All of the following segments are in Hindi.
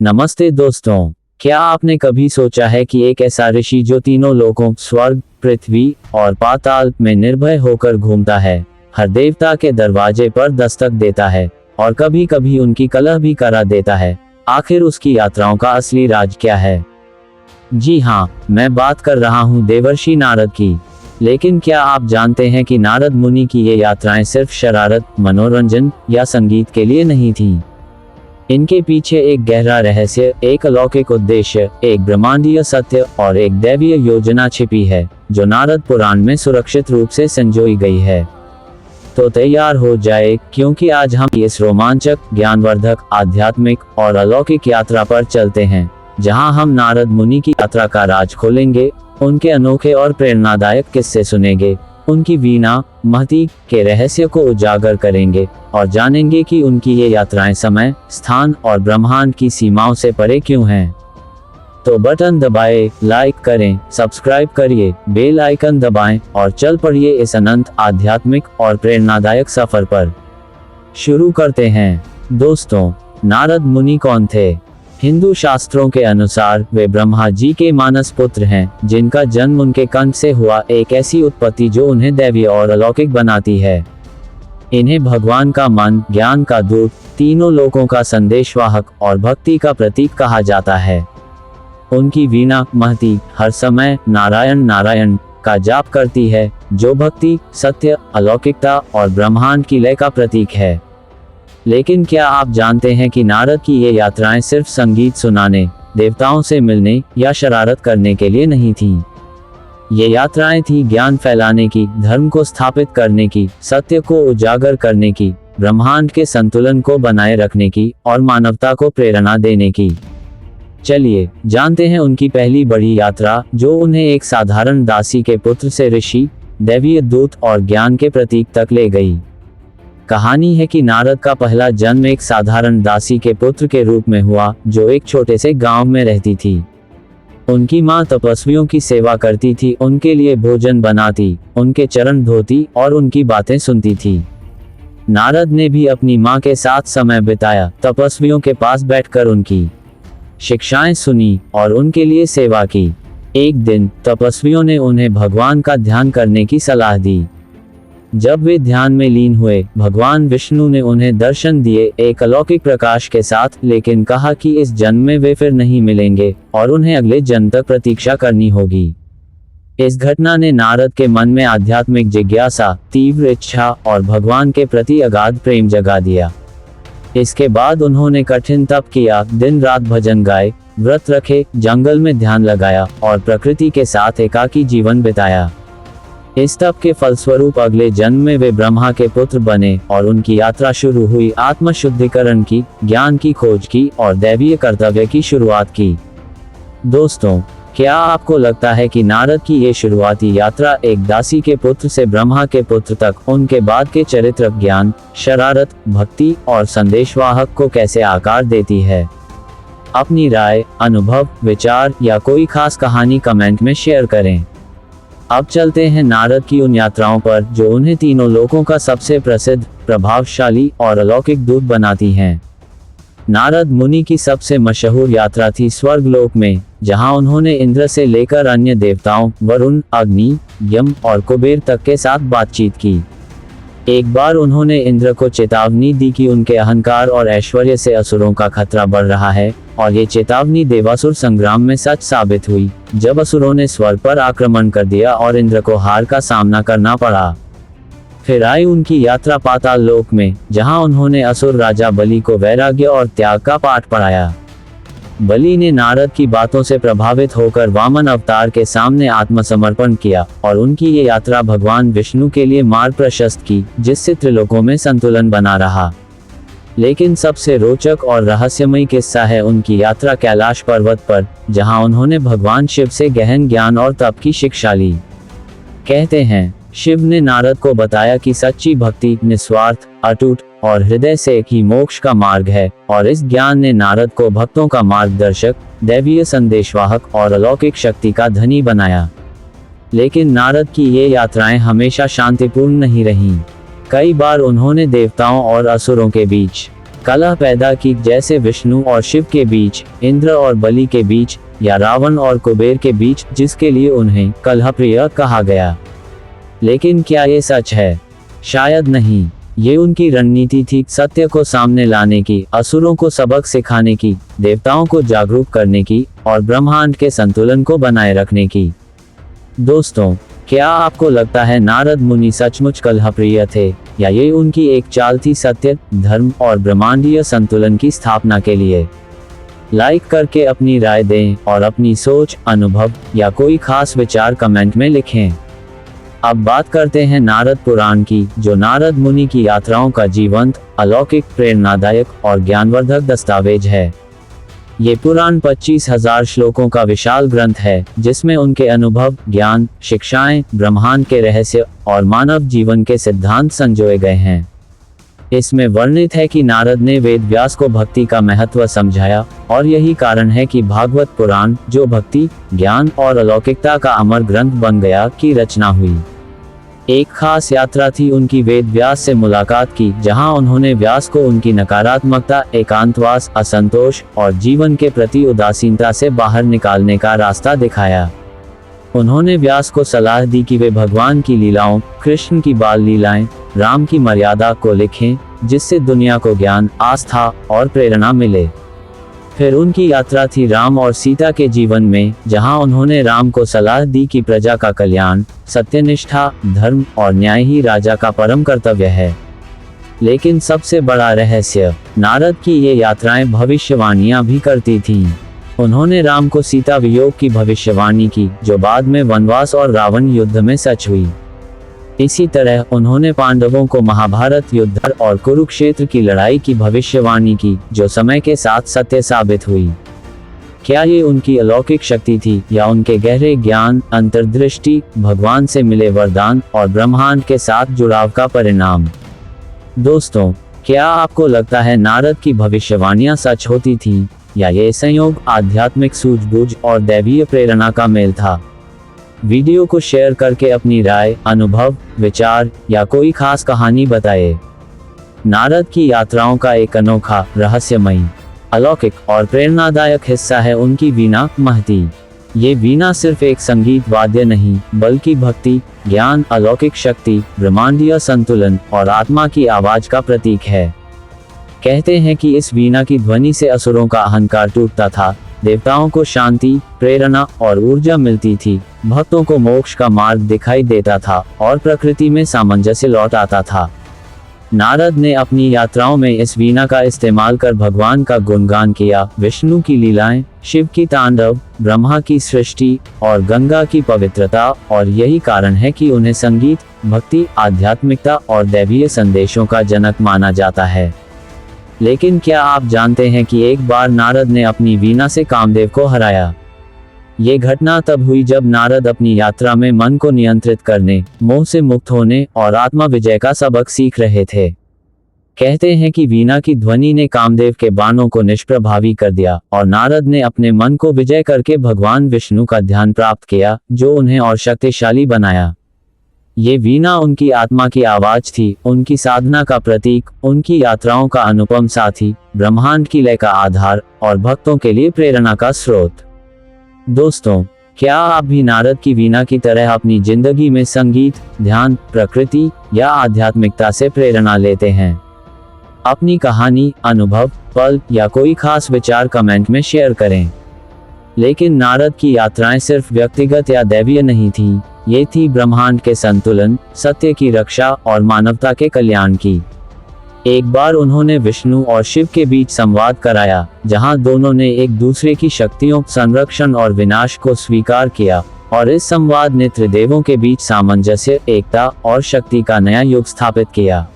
नमस्ते दोस्तों, क्या आपने कभी सोचा है कि एक ऐसा ऋषि जो तीनों लोकों स्वर्ग, पृथ्वी और पाताल में निर्भय होकर घूमता है, हर देवता के दरवाजे पर दस्तक देता है और कभी कभी उनकी कलह भी करा देता है। आखिर उसकी यात्राओं का असली राज क्या है? जी हाँ, मैं बात कर रहा हूँ देवर्षि नारद की। लेकिन क्या आप जानते हैं कि नारद मुनि की ये यात्राएं सिर्फ शरारत, मनोरंजन या संगीत के लिए नहीं थीं। इनके पीछे एक गहरा रहस्य, एक अलौकिक उद्देश्य, एक ब्रह्मांडीय सत्य और एक दैवीय योजना छिपी है, जो नारद पुराण में सुरक्षित रूप से संजोई गई है। तो तैयार हो जाए, क्योंकि आज हम इस रोमांचक, ज्ञानवर्धक, आध्यात्मिक और अलौकिक यात्रा पर चलते हैं, जहां हम नारद मुनि की यात्रा का राज खोलेंगे, उनके अनोखे और प्रेरणादायक किस्से सुनेंगे, उनकी वीणा महती के रहस्य को उजागर करेंगे और जानेंगे कि उनकी ये यात्राएं समय, स्थान और ब्रह्मांड की सीमाओं से परे क्यों हैं। तो बटन दबाएं, लाइक करें, सब्सक्राइब करिए, बेल आइकन दबाएं और चल पड़िए इस अनंत, आध्यात्मिक और प्रेरणादायक सफर पर। शुरू करते हैं। दोस्तों, नारद मुनि कौन थे? हिंदू शास्त्रों के अनुसार वे ब्रह्मा जी के मानस पुत्र हैं, जिनका जन्म उनके कंठ से हुआ, एक ऐसी उत्पत्ति जो उन्हें दैवीय और अलौकिक बनाती है। इन्हें भगवान का मन, ज्ञान का दूत, तीनों लोकों का संदेशवाहक और भक्ति का प्रतीक कहा जाता है। उनकी वीणा महती हर समय नारायण नारायण का जाप करती है, जो भक्ति, सत्य, अलौकिकता और ब्रह्मांड की लय का प्रतीक है। लेकिन क्या आप जानते हैं कि नारद की ये यात्राएं सिर्फ संगीत सुनाने, देवताओं से मिलने या शरारत करने के लिए नहीं थीं। ये यात्राएं थी ज्ञान फैलाने की, धर्म को स्थापित करने की, सत्य को उजागर करने की, ब्रह्मांड के संतुलन को बनाए रखने की और मानवता को प्रेरणा देने की। चलिए जानते हैं उनकी पहली बड़ी यात्रा, जो उन्हें एक साधारण दासी के पुत्र से ऋषि, दैवीय दूत और ज्ञान के प्रतीक तक ले गई। कहानी है कि नारद का पहला जन्म एक साधारण दासी के पुत्र के रूप में हुआ, जो एक छोटे से गांव में रहती थी। उनकी मां तपस्वियों की सेवा करती थी, उनके लिए भोजन बनाती, उनके चरण धोती और उनकी बातें सुनती थी। नारद ने भी अपनी मां के साथ समय बिताया, तपस्वियों के पास बैठकर उनकी शिक्षाएं सुनी और उनके लिए सेवा की। एक दिन तपस्वियों ने उन्हें भगवान का ध्यान करने की सलाह दी। जब वे ध्यान में लीन हुए, भगवान विष्णु ने उन्हें दर्शन दिए, एक अलौकिक प्रकाश के साथ, लेकिन कहा कि इस जन्म में वे फिर नहीं मिलेंगे और उन्हें अगले जन्म तक प्रतीक्षा करनी होगी। इस घटना ने नारद के मन में आध्यात्मिक जिज्ञासा, तीव्र इच्छा और भगवान के प्रति अगाध प्रेम जगा दिया। इसके बाद उन्होंने कठिन तप किया, दिन रात भजन गाए, व्रत रखे, जंगल में ध्यान लगाया और प्रकृति के साथ एकाकी जीवन बिताया। इस तप के फलस्वरूप अगले जन्म में वे ब्रह्मा के पुत्र बने और उनकी यात्रा शुरू हुई, आत्म शुद्धिकरण की, ज्ञान की खोज की और दैवीय कर्तव्य की शुरुआत की। दोस्तों, क्या आपको लगता है कि नारद की ये शुरुआती यात्रा एक दासी के पुत्र से ब्रह्मा के पुत्र तक, उनके बाद के चरित्र, ज्ञान, शरारत, भक्ति और संदेशवाहक को कैसे आकार देती है? अपनी राय, अनुभव, विचार या कोई खास कहानी कमेंट में शेयर करें। अब चलते हैं नारद की उन यात्राओं पर, जो उन्हें तीनों लोकों का सबसे प्रसिद्ध, प्रभावशाली और अलौकिक दूत बनाती हैं। नारद मुनि की सबसे मशहूर यात्रा थी स्वर्गलोक में, जहां उन्होंने इंद्र से लेकर अन्य देवताओं, वरुण, अग्नि, यम और कुबेर तक के साथ बातचीत की। एक बार उन्होंने इंद्र को चेतावनी दी कि उनके अहंकार और ऐश्वर्य से असुरों का खतरा बढ़ रहा है, और ये चेतावनी देवासुर संग्राम में सच साबित हुई, जब असुरों ने स्वर्ग पर आक्रमण कर दिया और इंद्र को हार का सामना करना पड़ा। फिर आई उनकी यात्रा पाताल लोक में, जहां उन्होंने असुर राजा बलि को वैराग्य और त्याग का पाठ पढ़ाया। बलि ने नारद की बातों से प्रभावित होकर वामन अवतार के सामने आत्मसमर्पण किया और उनकी ये यात्रा भगवान विष्णु के लिए मार्ग प्रशस्त की, जिससे त्रिलोकों में संतुलन बना रहा। लेकिन सबसे रोचक और रहस्यमयी किस्सा है उनकी यात्रा कैलाश पर्वत पर, जहां उन्होंने भगवान शिव से गहन ज्ञान और तप की शिक्षा ली। कहते हैं, शिव ने नारद को बताया कि सच्ची भक्ति, निस्वार्थ, अटूट और हृदय से एक ही मोक्ष का मार्ग है, और इस ज्ञान ने नारद को भक्तों का मार्गदर्शक, दैवीय संदेशवाहक और अलौकिक शक्ति का धनी बनाया। लेकिन नारद की ये यात्राएं हमेशा शांतिपूर्ण नहीं रहीं। कई बार उन्होंने देवताओं और असुरों के बीच कलह पैदा की, जैसे विष्णु और शिव के बीच, इंद्र और बलि के बीच, या रावण और कुबेर के बीच, जिसके लिए उन्हें कलह प्रिय कहा गया। लेकिन क्या ये सच है? शायद नहीं। ये उनकी रणनीति थी, सत्य को सामने लाने की, असुरों को सबक सिखाने की, देवताओं को जागरूक करने की, और ब्रह्मांड के संतुलन को बनाए रखने की। दोस्तों, क्या आपको लगता है नारद मुनि सचमुच कलह प्रिय थे, या ये उनकी एक चाल थी सत्य, धर्म और ब्रह्मांडीय संतुलन की स्थापना के लिए? लाइक करके अपनी राय दें और अपनी सोच, अनुभव या कोई खास विचार कमेंट में लिखें। अब बात करते हैं नारद पुराण की, जो नारद मुनि की यात्राओं का जीवंत, अलौकिक, प्रेरणादायक और ज्ञानवर्धक दस्तावेज है। ये पुराण 25,000 श्लोकों का विशाल ग्रंथ है, जिसमें उनके अनुभव, ज्ञान, शिक्षाएं, ब्रह्मांड के रहस्य और मानव जीवन के सिद्धांत संजोए गए हैं। इसमें वर्णित है कि नारद ने वेद व्यास को भक्ति का महत्व समझाया, और यही कारण है कि भागवत पुराण, जो भक्ति, ज्ञान और अलौकिकता का अमर ग्रंथ बन गया, की रचना हुई। एक खास यात्रा थी उनकी वेद व्यास से मुलाकात की, जहां उन्होंने व्यास को उनकी नकारात्मकता, एकांतवास, असंतोष और जीवन के प्रति उदासीनता से बाहर निकालने का रास्ता दिखाया। उन्होंने व्यास को सलाह दी कि वे भगवान की लीलाओं, कृष्ण की बाल लीलाएं, राम की मर्यादा को लिखें, जिससे दुनिया को ज्ञान, आस्था और प्रेरणा मिले। फिर उनकी यात्रा थी राम और सीता के जीवन में, जहां उन्होंने राम को सलाह दी कि प्रजा का कल्याण, सत्यनिष्ठा, धर्म और न्याय ही राजा का परम कर्तव्य है। लेकिन सबसे बड़ा रहस्य, नारद की ये यात्राएं भविष्यवाणियां भी करती थीं। उन्होंने राम को सीता वियोग की भविष्यवाणी की, जो बाद में वनवास और रावण युद्ध में सच हुई। इसी तरह उन्होंने पांडवों को महाभारत युद्ध और कुरुक्षेत्र की लड़ाई की भविष्यवाणी की, जो समय के साथ सत्य साबित हुई। क्या ये उनकी अलौकिक शक्ति थी, या उनके गहरे ज्ञान, अंतर्दृष्टि, भगवान से मिले वरदान और ब्रह्मांड के साथ जुड़ाव का परिणाम? दोस्तों, क्या आपको लगता है नारद की भविष्यवाणियां सच होती थीं, या ये संयोग आध्यात्मिक सूझबूझ और दैवीय प्रेरणा का मेल था? वीडियो को शेयर करके अपनी राय, अनुभव, विचार या कोई खास कहानी बताएं। नारद की यात्राओं का एक अनोखा, रहस्यमयी, अलौकिक और प्रेरणादायक हिस्सा है उनकी वीणा महती। ये वीणा सिर्फ एक संगीत वाद्य नहीं, बल्कि भक्ति, ज्ञान, अलौकिक शक्ति, ब्रह्मांडीय संतुलन और आत्मा की आवाज का प्रतीक है। कहते हैं कि इस वीणा की ध्वनि से असुरों का अहंकार टूटता था, देवताओं को शांति, प्रेरणा और ऊर्जा मिलती थी, भक्तों को मोक्ष का मार्ग दिखाई देता था और प्रकृति में सामंजस्य लौट आता था। नारद ने अपनी यात्राओं में इस वीणा का इस्तेमाल कर भगवान का गुणगान किया, विष्णु की लीलाएं, शिव की तांडव, ब्रह्मा की सृष्टि और गंगा की पवित्रता, और यही कारण है कि उन्हें संगीत, भक्ति, आध्यात्मिकता और दैवीय संदेशों का जनक माना जाता है। लेकिन क्या आप जानते हैं कि एक बार नारद ने अपनी वीणा से कामदेव को हराया? ये घटना तब हुई जब नारद अपनी यात्रा में मन को नियंत्रित करने, मोह से मुक्त होने और आत्मा विजय का सबक सीख रहे थे। कहते हैं कि वीणा की ध्वनि ने कामदेव के बाणों को निष्प्रभावी कर दिया, और नारद ने अपने मन को विजय करके भगवान विष्णु का ध्यान प्राप्त किया, जो उन्हें और शक्तिशाली बनाया। ये वीणा उनकी आत्मा की आवाज थी, उनकी साधना का प्रतीक, उनकी यात्राओं का अनुपम साथी, ब्रह्मांड की लय का आधार और भक्तों के लिए प्रेरणा का स्रोत। दोस्तों, क्या आप भी नारद की वीणा की तरह अपनी जिंदगी में संगीत, ध्यान, प्रकृति या आध्यात्मिकता से प्रेरणा लेते हैं? अपनी कहानी, अनुभव, पल या कोई खास विचार कमेंट में शेयर करें। लेकिन नारद की यात्राएं सिर्फ व्यक्तिगत या दैवीय नहीं थीं, ये थी ब्रह्मांड के संतुलन, सत्य की रक्षा और मानवता के कल्याण की। एक बार उन्होंने विष्णु और शिव के बीच संवाद कराया, जहां दोनों ने एक दूसरे की शक्तियों, संरक्षण और विनाश को स्वीकार किया, और इस संवाद ने त्रिदेवों के बीच सामंजस्य, एकता और शक्ति का नया युग स्थापित किया।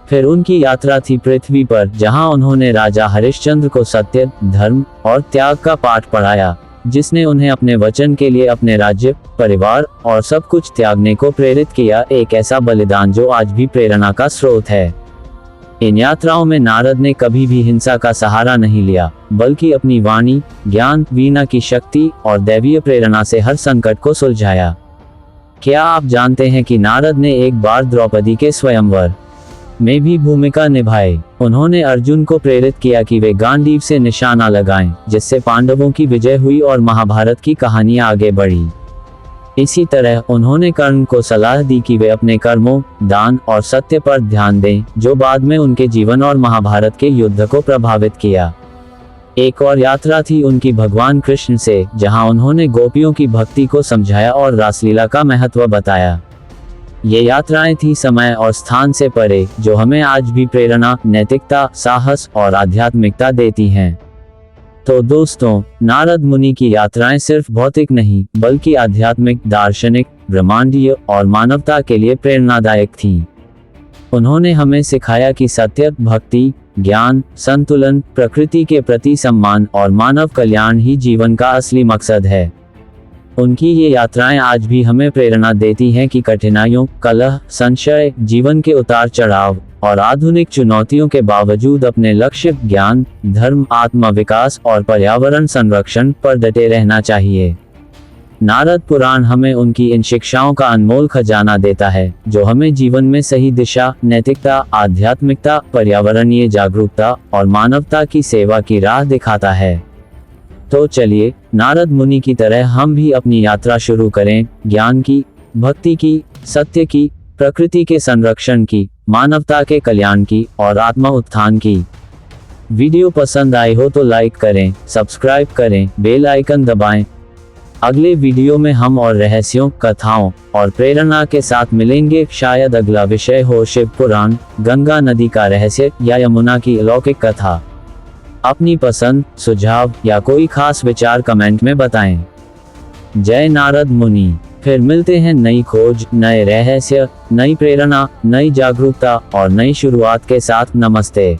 फिर उनकी यात्रा थी पृथ्वी पर, जहां उन्होंने राजा हरिश्चंद्र को सत्य, धर्म और त्याग का पाठ पढ़ाया, जिसने उन्हें अपने वचन के लिए अपने राज्य, परिवार और सब कुछ त्यागने को प्रेरित किया, एक ऐसा बलिदान जो आज भी प्रेरणा का स्रोत है। इन यात्राओं में नारद ने कभी भी हिंसा का सहारा नहीं लिया, बल्कि अपनी वाणी, ज्ञान, वीणा की शक्ति और दैवीय प्रेरणा से हर संकट को सुलझाया। क्या आप जानते हैं कि नारद ने एक बार द्रौपदी के स्वयंवर में भी भूमिका निभाई। उन्होंने अर्जुन को प्रेरित किया कि वे गांडीव से निशाना लगाएं, जिससे पांडवों की विजय हुई और महाभारत की कहानियां आगे बढ़ी। इसी तरह उन्होंने कर्ण को सलाह दी कि वे अपने कर्मों, दान और सत्य पर ध्यान दें, जो बाद में उनके जीवन और महाभारत के युद्ध को प्रभावित किया। एक और यात्रा थी उनकी भगवान कृष्ण से, जहां उन्होंने गोपियों की भक्ति को समझाया और रासलीला का महत्व बताया। ये यात्राएं थी समय और स्थान से परे, जो हमें आज भी प्रेरणा, नैतिकता, साहस और आध्यात्मिकता देती हैं। तो दोस्तों, नारद मुनि की यात्राएं सिर्फ भौतिक नहीं, बल्कि आध्यात्मिक, दार्शनिक, ब्रह्मांडीय और मानवता के लिए प्रेरणादायक थीं। उन्होंने हमें सिखाया कि सत्य, भक्ति, ज्ञान, संतुलन, प्रकृति के प्रति सम्मान और मानव कल्याण ही जीवन का असली मकसद है। उनकी ये यात्राएं आज भी हमें प्रेरणा देती हैं कि कठिनाइयों, कलह, संशय, जीवन के उतार चढ़ाव और आधुनिक चुनौतियों के बावजूद अपने लक्ष्य, ज्ञान, धर्म, आत्मविकास और पर्यावरण संरक्षण पर डटे रहना चाहिए। नारद पुराण हमें उनकी इन शिक्षाओं का अनमोल खजाना देता है, जो हमें जीवन में सही दिशा, नैतिकता, आध्यात्मिकता, पर्यावरणीय जागरूकता और मानवता की सेवा की राह दिखाता है। तो चलिए, नारद मुनि की तरह हम भी अपनी यात्रा शुरू करें, ज्ञान की, भक्ति की, सत्य की, प्रकृति के संरक्षण की, मानवता के कल्याण की और आत्मा उत्थान की। वीडियो पसंद आई हो तो लाइक करें, सब्सक्राइब करें, बेल आइकन दबाएं। अगले वीडियो में हम और रहस्यों, कथाओं और प्रेरणा के साथ मिलेंगे। शायद अगला विषय हो शिव पुराण, गंगा नदी का रहस्य या यमुना की अलौकिक कथा। अपनी पसंद, सुझाव या कोई खास विचार कमेंट में बताएं। जय नारद मुनि। फिर मिलते हैं नई खोज, नए रहस्य, नई प्रेरणा, नई जागरूकता और नई शुरुआत के साथ। नमस्ते।